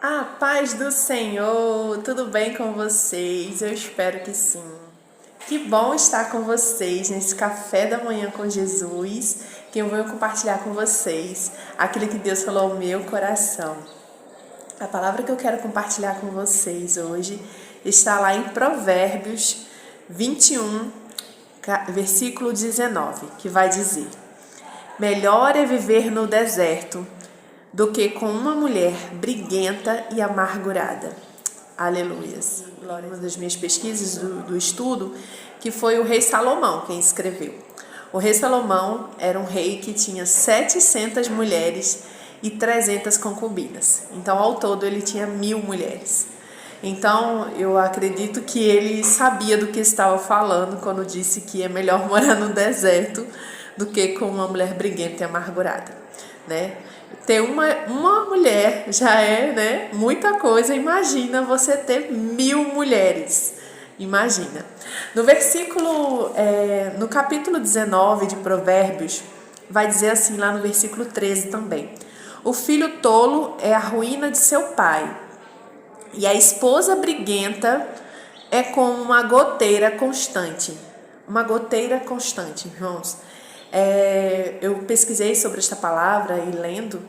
A paz do Senhor, tudo bem com vocês? Eu espero que sim. Que bom estar com vocês nesse café da manhã com Jesus, que eu vou compartilhar com vocês aquilo que Deus falou ao meu coração. A palavra que eu quero compartilhar com vocês hoje está lá em Provérbios 21, versículo 19, que vai dizer: melhor é viver no deserto do que com uma mulher briguenta e amargurada. Aleluias. Uma das minhas pesquisas do estudo, que foi o rei Salomão quem escreveu. O rei Salomão era um rei que tinha 700 mulheres e 300 concubinas. Então, ao todo, ele tinha 1000 mulheres. Então, eu acredito que ele sabia do que estava falando quando disse que é melhor morar no deserto do que com uma mulher briguenta e amargurada, né? Ter uma mulher já é, né, muita coisa. Imagina você ter 1000 mulheres. Imagina. No capítulo 19 de Provérbios, vai dizer assim lá no versículo 13 também: o filho tolo é a ruína de seu pai, e a esposa briguenta é como uma goteira constante. Uma goteira constante, irmãos. Eu pesquisei sobre esta palavra e lendo.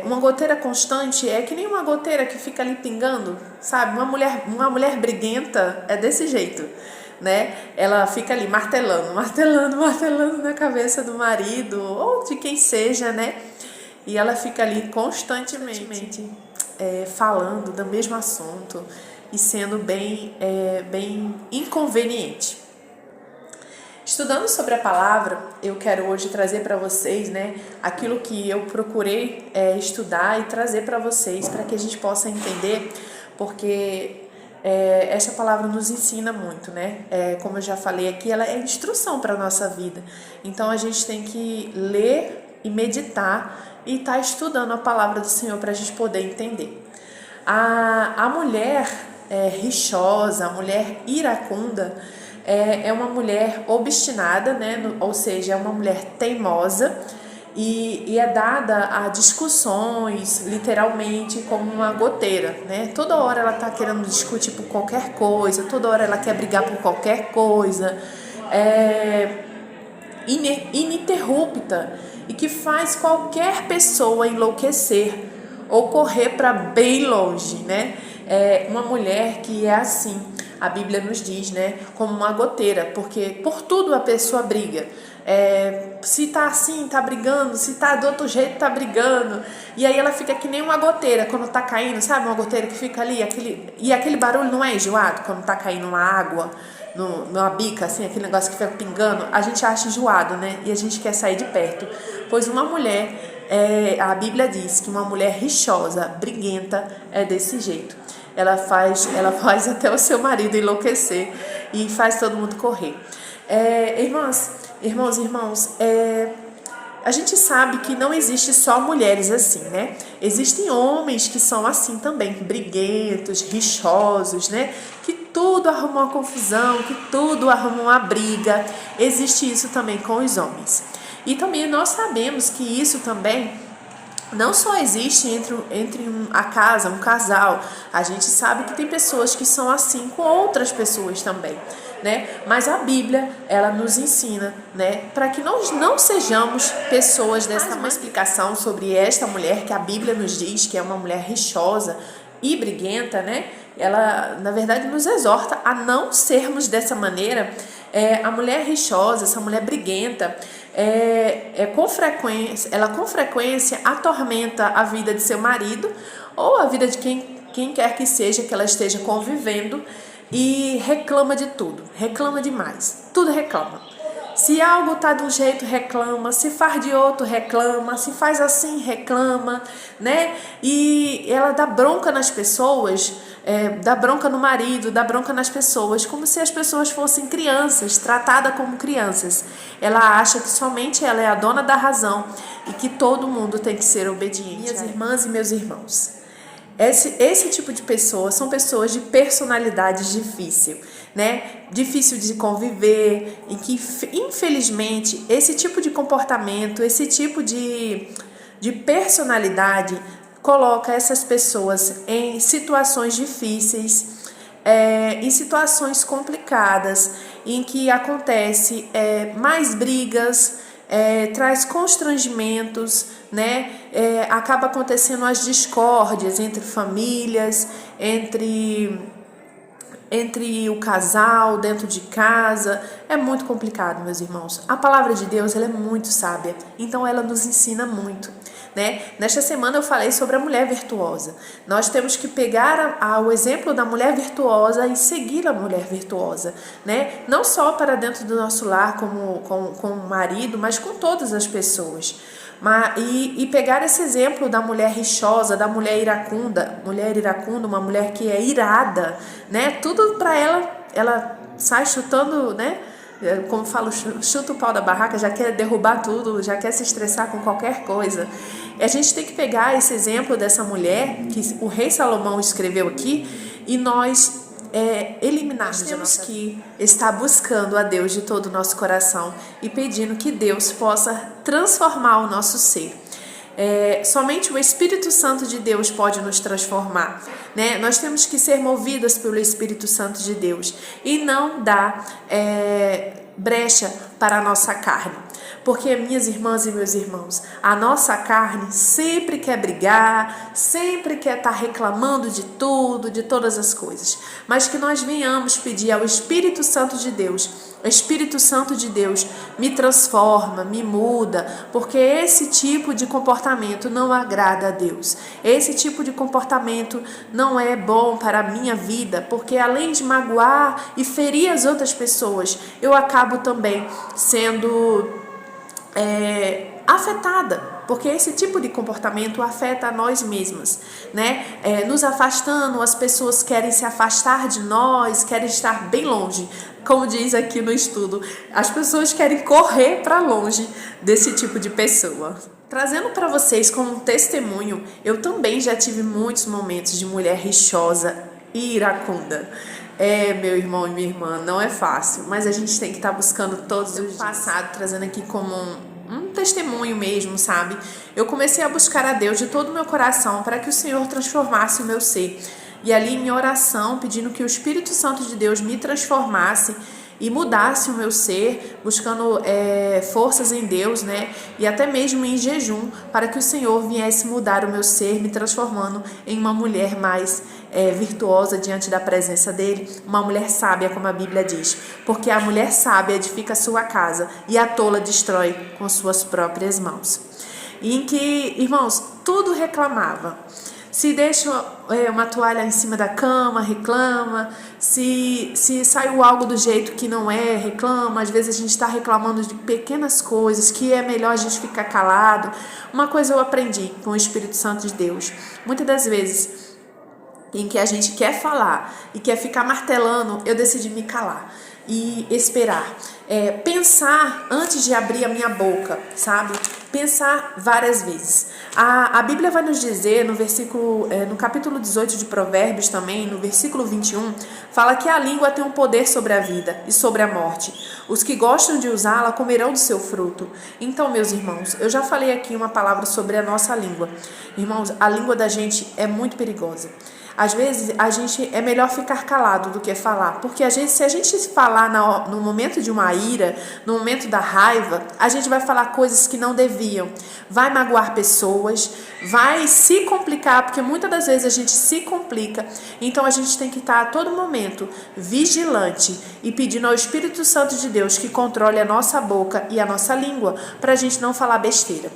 Uma goteira constante é que nem uma goteira que fica ali pingando, sabe? Uma mulher briguenta é desse jeito, né? Ela fica ali martelando na cabeça do marido ou de quem seja, né? E ela fica ali constantemente falando do mesmo assunto e sendo bem inconveniente. Estudando sobre a palavra, eu quero hoje trazer para vocês, né, aquilo que eu procurei estudar e trazer para vocês, para que a gente possa entender, porque essa palavra nos ensina muito, né? Como eu já falei aqui, ela é instrução para a nossa vida. Então a gente tem que ler e meditar e estar estudando a palavra do Senhor para a gente poder entender. A mulher rixosa, a mulher iracunda, é uma mulher obstinada, né? Ou seja, é uma mulher teimosa e é dada a discussões, literalmente, como uma goteira, né? Toda hora ela está querendo discutir por qualquer coisa, toda hora ela quer brigar por qualquer coisa, ininterrupta, e que faz qualquer pessoa enlouquecer ou correr para bem longe, né? Uma mulher que é assim, a Bíblia nos diz, né, como uma goteira, porque por tudo a pessoa briga. Se tá assim, tá brigando, se tá do outro jeito, tá brigando. E aí ela fica que nem uma goteira quando tá caindo, sabe? Uma goteira que fica ali, aquele barulho não é enjoado quando tá caindo uma água numa bica, assim, aquele negócio que fica pingando. A gente acha enjoado, né? E a gente quer sair de perto. Pois uma mulher, a Bíblia diz que uma mulher rixosa, briguenta, é desse jeito. Ela faz até o seu marido enlouquecer e faz todo mundo correr. Irmãos, a gente sabe que não existe só mulheres assim, né? Existem homens que são assim também, briguentos, rixosos, né? Que tudo arruma uma confusão, que tudo arruma uma briga. Existe isso também com os homens. E também nós sabemos que isso também não só existe entre um casal. A gente sabe que tem pessoas que são assim com outras pessoas também, né? Mas a Bíblia, ela nos ensina, né, para que nós não sejamos pessoas dessa maneira. Uma explicação sobre esta mulher que a Bíblia nos diz que é uma mulher rixosa e briguenta, né? Ela, na verdade, nos exorta a não sermos dessa maneira. A mulher rixosa, essa mulher briguenta, ela com frequência atormenta a vida de seu marido ou a vida de quem quer que seja que ela esteja convivendo e reclama de tudo, reclama demais, tudo reclama. Se algo está de um jeito, reclama. Se faz de outro, reclama. Se faz assim, reclama, né? E ela dá bronca nas pessoas, dá bronca no marido, dá bronca nas pessoas, como se as pessoas fossem crianças, tratada como crianças. Ela acha que somente ela é a dona da razão e que todo mundo tem que ser obediente. Minhas irmãs e meus irmãos, esse tipo de pessoas são pessoas de personalidade difícil, né? Difícil de conviver, e que infelizmente esse tipo de comportamento, esse tipo de personalidade coloca essas pessoas em situações difíceis, em situações complicadas, em que acontece mais brigas, traz constrangimentos, né? Acaba acontecendo as discórdias entre famílias, entre o casal, dentro de casa. É muito complicado, meus irmãos. A palavra de Deus, ela é muito sábia, então ela nos ensina muito, né? Nesta semana eu falei sobre a mulher virtuosa. Nós temos que pegar o exemplo da mulher virtuosa e seguir a mulher virtuosa, né? Não só para dentro do nosso lar com o marido, mas com todas as pessoas. E pegar esse exemplo da mulher rixosa, da mulher iracunda, uma mulher que é irada, né? Tudo para ela sai chutando, né? Como falo, chuta o pau da barraca, já quer derrubar tudo, já quer se estressar com qualquer coisa. E a gente tem que pegar esse exemplo dessa mulher que o rei Salomão escreveu aqui e nós eliminarmos. Temos que estar buscando a Deus de todo o nosso coração e pedindo que Deus possa transformar o nosso ser. Somente o Espírito Santo de Deus pode nos transformar, né? Nós temos que ser movidas pelo Espírito Santo de Deus e não dar brecha para a nossa carne. Porque, minhas irmãs e meus irmãos, a nossa carne sempre quer brigar, sempre quer estar reclamando de tudo, de todas as coisas. Mas que nós venhamos pedir ao Espírito Santo de Deus: Espírito Santo de Deus, me transforma, me muda, porque esse tipo de comportamento não agrada a Deus. Esse tipo de comportamento não é bom para a minha vida, porque além de magoar e ferir as outras pessoas, eu acabo também sendo afetada, porque esse tipo de comportamento afeta a nós mesmas, né? Nos afastando, as pessoas querem se afastar de nós, querem estar bem longe. Como diz aqui no estudo, as pessoas querem correr para longe desse tipo de pessoa. Trazendo para vocês como um testemunho, eu também já tive muitos momentos de mulher rixosa e iracunda. Meu irmão e minha irmã, não é fácil, mas a gente tem que estar buscando todos os dias. Passado, trazendo aqui como um testemunho mesmo, sabe? Eu comecei a buscar a Deus de todo o meu coração para que o Senhor transformasse o meu ser. E ali em oração, pedindo que o Espírito Santo de Deus me transformasse e mudasse o meu ser, buscando forças em Deus, né? E até mesmo em jejum, para que o Senhor viesse mudar o meu ser, me transformando em uma mulher mais virtuosa diante da presença dele, uma mulher sábia, como a Bíblia diz, porque a mulher sábia edifica a sua casa e a tola destrói com suas próprias mãos. E em que, irmãos, tudo reclamava. Se deixa uma toalha em cima da cama, reclama. Se saiu algo do jeito que não reclama. Às vezes a gente está reclamando de pequenas coisas que é melhor a gente ficar calado. Uma coisa eu aprendi com o Espírito Santo de Deus. Muitas das vezes em que a gente quer falar e quer ficar martelando, eu decidi me calar e esperar. Pensar antes de abrir a minha boca, sabe? Pensar várias vezes. A Bíblia vai nos dizer no capítulo 18 de Provérbios também, no versículo 21, fala que a língua tem um poder sobre a vida e sobre a morte. Os que gostam de usá-la comerão do seu fruto. Então, meus irmãos, eu já falei aqui uma palavra sobre a nossa língua. Irmãos, a língua da gente é muito perigosa. Às vezes, é melhor ficar calado do que falar, porque se a gente falar no momento de uma ira, no momento da raiva, a gente vai falar coisas que não deviam, vai magoar pessoas, vai se complicar, porque muitas das vezes a gente se complica. Então a gente tem que estar a todo momento vigilante e pedindo ao Espírito Santo de Deus que controle a nossa boca e a nossa língua, para a gente não falar besteira.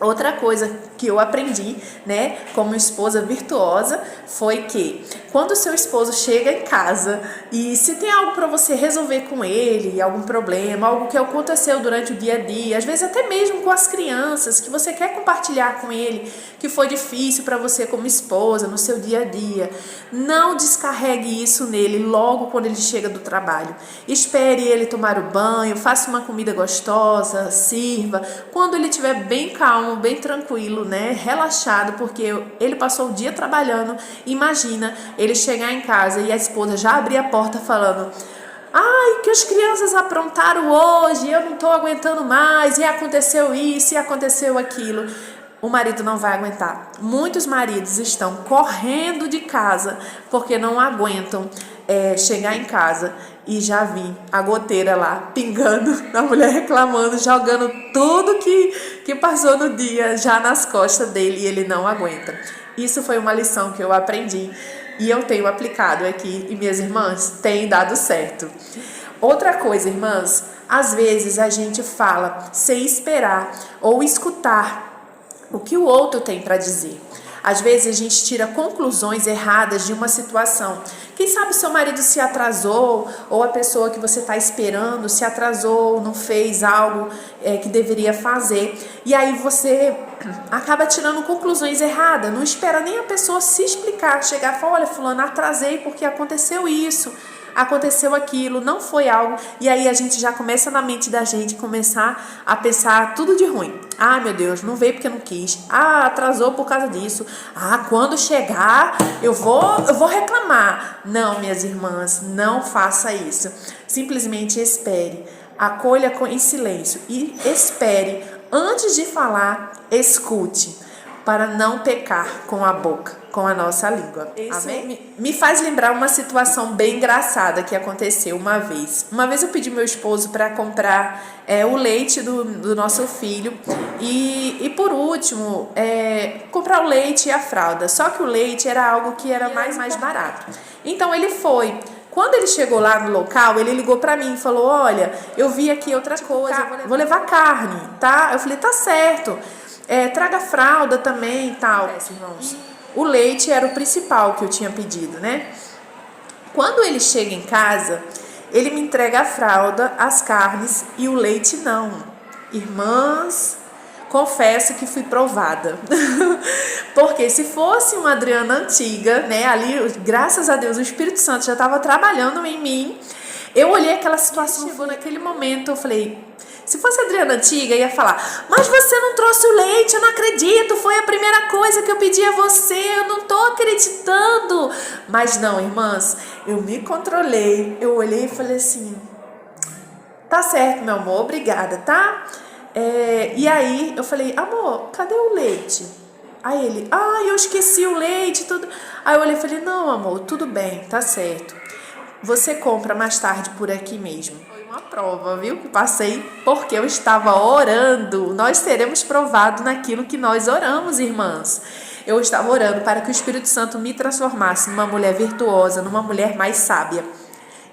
Outra coisa que eu aprendi, né, como esposa virtuosa, foi que quando o seu esposo chega em casa e se tem algo para você resolver com ele, algum problema, algo que aconteceu durante o dia a dia, às vezes até mesmo com as crianças, que você quer compartilhar com ele, que foi difícil para você como esposa no seu dia a dia, não descarregue isso nele logo quando ele chega do trabalho. Espere ele tomar o banho, faça uma comida gostosa, sirva. Quando ele estiver bem calmo, bem tranquilo, né, relaxado, porque ele passou o dia trabalhando, imagina ele chegar em casa e a esposa já abrir a porta falando: ai, que as crianças aprontaram hoje, eu não estou aguentando mais, e aconteceu isso, e aconteceu aquilo. o marido não vai aguentar. Muitos maridos estão correndo de casa porque não aguentam chegar em casa e já vi a goteira lá pingando, a mulher reclamando, jogando tudo que passou no dia já nas costas dele e ele não aguenta. Isso foi uma lição que eu aprendi e eu tenho aplicado aqui e minhas irmãs têm dado certo. Outra coisa, irmãs, às vezes a gente fala sem esperar ou escutar o que o outro tem para dizer. Às vezes a gente tira conclusões erradas de uma situação. Quem sabe seu marido se atrasou, ou a pessoa que você está esperando se atrasou, não fez algo que deveria fazer. E aí você acaba tirando conclusões erradas, não espera nem a pessoa se explicar, chegar e falar, olha fulano, atrasei porque aconteceu isso. Aconteceu aquilo, não foi algo, e aí a gente já começa na mente da gente começar a pensar tudo de ruim. Ah, meu Deus, não veio porque não quis. Ah, atrasou por causa disso. Ah, quando chegar eu vou reclamar. Não, minhas irmãs, não faça isso. Simplesmente espere, acolha em silêncio e espere. Antes de falar, escute, para não pecar com a boca, com a nossa língua. Amém? Me faz lembrar uma situação bem engraçada que aconteceu uma vez. Uma vez eu pedi meu esposo para comprar o leite do nosso filho e por último, comprar o leite e a fralda. Só que o leite era algo que era mais barato. Então ele foi. Quando ele chegou lá no local, ele ligou pra mim e falou, olha, eu vi aqui outra coisa, vou levar carne, tá? Eu falei, tá certo. Traga fralda também e tal. Irmãos, o leite era o principal que eu tinha pedido, né? Quando ele chega em casa, ele me entrega a fralda, as carnes e o leite não. Irmãs, confesso que fui provada. Porque se fosse uma Adriana antiga, né? Ali, graças a Deus, o Espírito Santo já estava trabalhando em mim. Eu olhei aquela situação, chegou naquele momento, eu falei... Se fosse a Adriana antiga, ia falar, mas você não trouxe o leite, eu não acredito, foi a primeira coisa que eu pedi a você, eu não tô acreditando. Mas não, irmãs, eu me controlei, eu olhei e falei assim, tá certo, meu amor, obrigada, tá? E aí eu falei, amor, cadê o leite? Aí ele, eu esqueci o leite, tudo. Aí eu olhei e falei, não, amor, tudo bem, tá certo. Você compra mais tarde por aqui mesmo. Foi uma prova, viu? Que passei porque eu estava orando. Nós seremos provados naquilo que nós oramos, irmãs. Eu estava orando para que o Espírito Santo me transformasse numa mulher virtuosa, numa mulher mais sábia.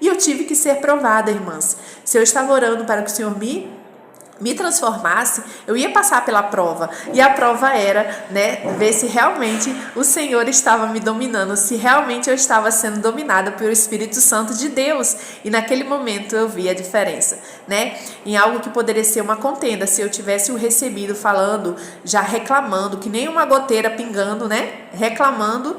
E eu tive que ser provada, irmãs. Se eu estava orando para que o Senhor me transformasse, eu ia passar pela prova. E a prova era, né, ver se realmente o Senhor estava me dominando, se realmente eu estava sendo dominada pelo Espírito Santo de Deus. E naquele momento eu vi a diferença, né? Em algo que poderia ser uma contenda, se eu tivesse o recebido falando, já reclamando, que nem uma goteira pingando, né? Reclamando,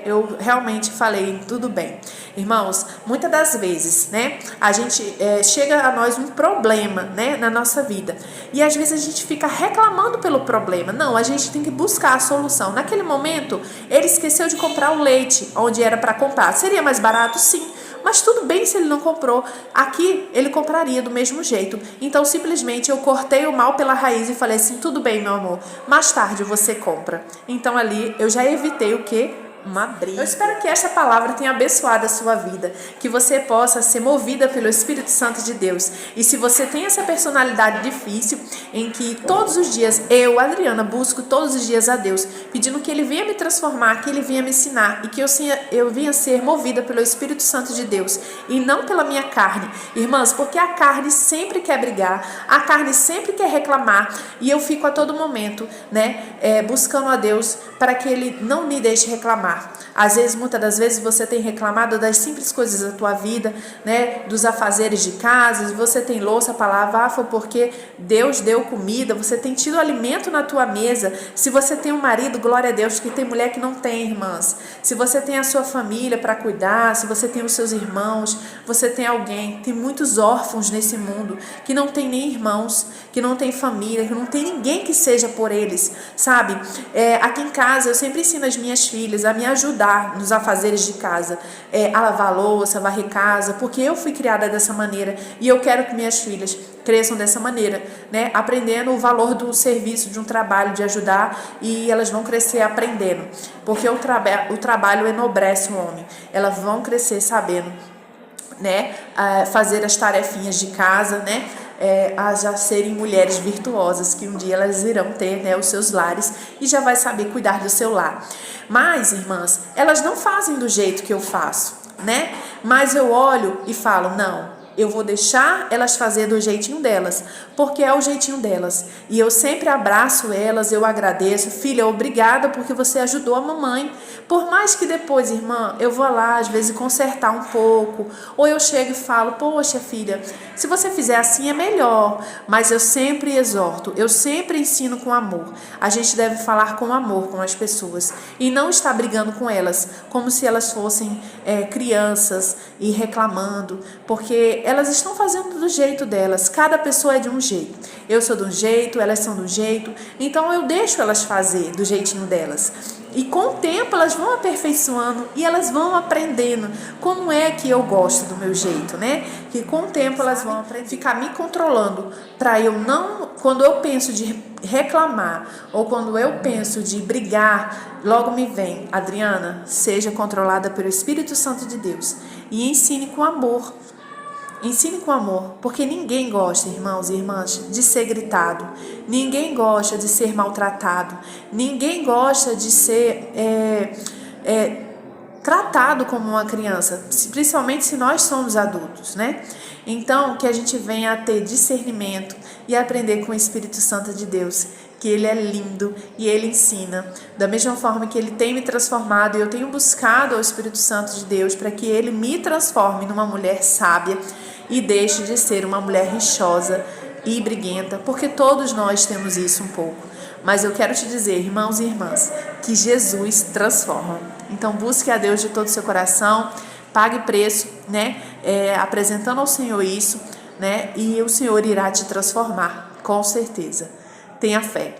eu realmente falei, tudo bem. Irmãos, muitas das vezes, né, a gente chega a nós um problema, né, na nossa vida. E às vezes a gente fica reclamando pelo problema. Não, a gente tem que buscar a solução. Naquele momento, ele esqueceu de comprar o leite onde era para comprar. Seria mais barato? Sim. Mas tudo bem se ele não comprou. Aqui, ele compraria do mesmo jeito. Então, simplesmente, eu cortei o mal pela raiz e falei assim, tudo bem, meu amor, mais tarde você compra. Então, ali, eu já evitei o quê? Uma briga. Eu espero que esta palavra tenha abençoado a sua vida, que você possa ser movida pelo Espírito Santo de Deus. E se você tem essa personalidade difícil, em que todos os dias eu, Adriana, busco todos os dias a Deus, pedindo que Ele venha me transformar, que Ele venha me ensinar e que eu venha ser movida pelo Espírito Santo de Deus e não pela minha carne, irmãs, porque a carne sempre quer brigar, a carne sempre quer reclamar e eu fico a todo momento, né, buscando a Deus para que Ele não me deixe reclamar. Às vezes, muitas das vezes, você tem reclamado das simples coisas da tua vida, né? Dos afazeres de casa, você tem louça para lavar, foi porque Deus deu comida, você tem tido alimento na tua mesa. Se você tem um marido, glória a Deus, que tem mulher que não tem, irmãs. Se você tem a sua família para cuidar, se você tem os seus irmãos, você tem alguém. Tem muitos órfãos nesse mundo que não tem nem irmãos, que não tem família, que não tem ninguém que seja por eles, sabe? Aqui em casa, eu sempre ensino as minhas filhas a me ajudar nos afazeres de casa, a lavar a louça, a varrer casa, porque eu fui criada dessa maneira e eu quero que minhas filhas cresçam dessa maneira, né? Aprendendo o valor do serviço, de um trabalho, de ajudar, e elas vão crescer aprendendo, porque o trabalho enobrece o homem. Elas vão crescer sabendo, né, fazer as tarefinhas de casa, né, a já serem mulheres virtuosas, que um dia elas irão ter, né, os seus lares, e já vai saber cuidar do seu lar. Mas, irmãs, elas não fazem do jeito que eu faço, né? Mas eu olho e falo, não, eu vou deixar elas fazer do jeitinho delas, porque é o jeitinho delas. E eu sempre abraço elas, eu agradeço. Filha, obrigada porque você ajudou a mamãe. Por mais que depois, irmã, eu vou lá às vezes consertar um pouco, ou eu chego e falo, poxa filha, se você fizer assim é melhor. Mas eu sempre exorto, eu sempre ensino com amor. A gente deve falar com amor com as pessoas e não estar brigando com elas, como se elas fossem crianças e reclamando, porque elas estão fazendo do jeito delas. Cada pessoa é de um jeito. Eu sou de um jeito, elas são de um jeito. Então eu deixo elas fazer do jeitinho delas. E com o tempo elas vão aperfeiçoando e elas vão aprendendo como é que eu gosto do meu jeito, né? Que com o tempo elas vão ficar me controlando para eu não, quando eu penso de reclamar ou quando eu penso de brigar, logo me vem, Adriana, seja controlada pelo Espírito Santo de Deus e ensine com amor. Ensine com amor, porque ninguém gosta, irmãos e irmãs, de ser gritado. Ninguém gosta de ser maltratado. Ninguém gosta de ser tratado como uma criança, principalmente se nós somos adultos, né? Então, que a gente venha a ter discernimento e aprender com o Espírito Santo de Deus, que Ele é lindo e Ele ensina. Da mesma forma que Ele tem me transformado, e eu tenho buscado ao Espírito Santo de Deus para que Ele me transforme numa mulher sábia e deixe de ser uma mulher rixosa e briguenta, porque todos nós temos isso um pouco. Mas eu quero te dizer, irmãos e irmãs, que Jesus transforma. Então busque a Deus de todo o seu coração, pague preço, né? Apresentando ao Senhor isso, né? E o Senhor irá te transformar, com certeza. Tenha fé.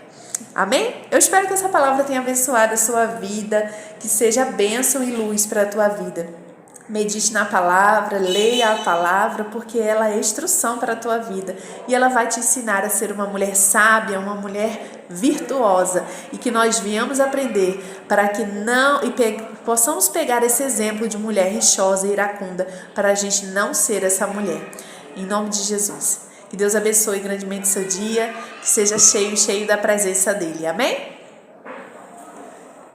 Amém? Eu espero que essa palavra tenha abençoado a sua vida, que seja bênção e luz para a tua vida. Medite na palavra, leia a palavra, porque ela é instrução para a tua vida. E ela vai te ensinar a ser uma mulher sábia, uma mulher virtuosa. E que nós viemos aprender para que possamos pegar esse exemplo de mulher rixosa e iracunda, para a gente não ser essa mulher. Em nome de Jesus. Que Deus abençoe grandemente seu dia, que seja cheio da presença dEle. Amém?